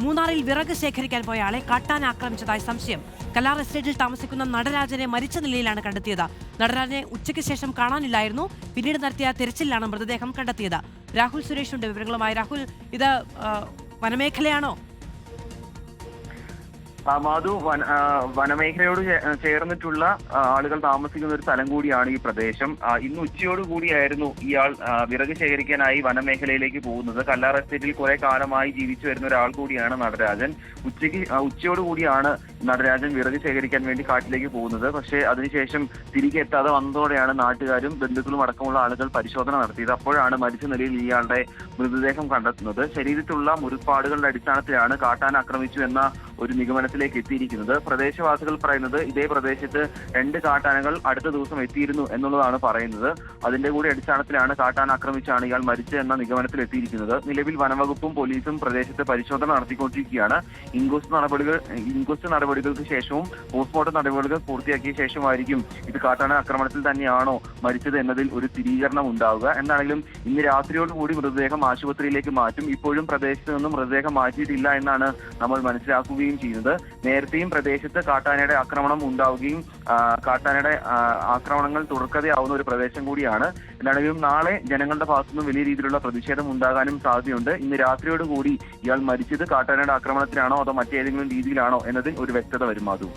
മൂന്നാറിൽ വിറക് ശേഖരിക്കാൻ പോയ ആളെ കാട്ടാന ആക്രമിച്ചതായി സംശയം. കല്ലാർ എസ്റ്റേറ്റിൽ താമസിക്കുന്ന നടരാജനെ മരിച്ച നിലയിലാണ് കണ്ടെത്തിയത്. നടരാജനെ ഉച്ചയ്ക്ക് ശേഷം കാണാനില്ലായിരുന്നു. പിന്നീട് നടത്തിയ തെരച്ചിലാണ് മൃതദേഹം കണ്ടെത്തിയത്. രാഹുൽ സുരേഷുണ്ട് വിവരങ്ങളുമായി. രാഹുൽ, ഇത് വനമേഖലയാണോ? മാധു, വനമേഖലയോട് ചേർന്നിട്ടുള്ള ആളുകൾ താമസിക്കുന്ന ഒരു സ്ഥലം കൂടിയാണ് ഈ പ്രദേശം. ഇന്ന് ഉച്ചയോടുകൂടിയായിരുന്നു ഇയാൾ വിറക് ശേഖരിക്കാനായി വനമേഖലയിലേക്ക് പോകുന്നത്. കല്ലാർ എസ്റ്റേറ്റിൽ കുറെ കാലമായി ജീവിച്ചു വരുന്ന ഒരാൾ കൂടിയാണ് നടരാജൻ. ഉച്ചയോടുകൂടിയാണ് നടരാജൻ വിറക് ശേഖരിക്കാൻ വേണ്ടി കാട്ടിലേക്ക് പോകുന്നത്. പക്ഷേ അതിനുശേഷം തിരികെ എത്താതെ വന്നതോടെയാണ് നാട്ടുകാരും ബന്ധുക്കളും അടക്കമുള്ള ആളുകൾ പരിശോധന നടത്തിയത്. അപ്പോഴാണ് മരിച്ച നിലയിൽ ഇയാളുടെ മൃതദേഹം കണ്ടെത്തുന്നത്. ശരീരത്തിലുള്ള മുറിപ്പാടുകളുടെ അടിസ്ഥാനത്തിലാണ് കാട്ടാന ആക്രമിച്ചു എന്ന ഒരു നിഗമനത്തിലേക്ക് എത്തിയിരിക്കുന്നത്. പ്രദേശവാസികൾ പറയുന്നത് ഇതേ പ്രദേശത്ത് 2 കാട്ടാനകൾ അടുത്ത ദിവസം എത്തിയിരുന്നു എന്നുള്ളതാണ് പറയുന്നത്. അതിന്റെ കൂടി അടിസ്ഥാനത്തിലാണ് കാട്ടാന ആക്രമിച്ചാണ് ഇയാൾ മരിച്ചത് എന്ന നിഗമനത്തിൽ എത്തിയിരിക്കുന്നത്. നിലവിൽ വനംവകുപ്പും പോലീസും പ്രദേശത്ത് പരിശോധന നടത്തിക്കൊണ്ടിരിക്കുകയാണ്. ഇൻക്വസ്റ്റ് നടപടികൾക്ക് ശേഷവും പോസ്റ്റ്മോർട്ടം നടപടികൾ പൂർത്തിയാക്കിയ ശേഷമായിരിക്കും ഇത് കാട്ടാന ആക്രമണത്തിൽ തന്നെയാണോ മരിച്ചത് എന്നതിൽ ഒരു സ്ഥിരീകരണം ഉണ്ടാവുക. എന്താണെങ്കിലും ഇന്ന് രാത്രിയോടുകൂടി മൃതദേഹം ആശുപത്രിയിലേക്ക് മാറ്റും. ഇപ്പോഴും പ്രദേശത്ത് നിന്നും മൃതദേഹം മാറ്റിയിട്ടില്ല എന്നാണ് നമ്മൾ മനസ്സിലാക്കുകയും ചെയ്യുന്നത്. നേരത്തെയും പ്രദേശത്ത് കാട്ടാനയുടെ ആക്രമണം ഉണ്ടാവുകയും കാട്ടാനയുടെ ആക്രമണങ്ങൾ തുടർക്കഥയാവുന്ന ഒരു പ്രദേശം കൂടിയാണ്. എന്താണെങ്കിലും നാളെ ജനങ്ങളുടെ ഭാഗത്തുനിന്നും വലിയ രീതിയിലുള്ള പ്രതിഷേധം ഉണ്ടാകാനും സാധ്യതയുണ്ട്. ഇന്ന് രാത്രിയോടുകൂടി ഇയാൾ മരിച്ചത് കാട്ടാനയുടെ ആക്രമണത്തിലാണോ അതോ മറ്റേതെങ്കിലും രീതിയിലാണോ എന്നതിൽ ഒരു വ്യക്തത വരും. മാധു.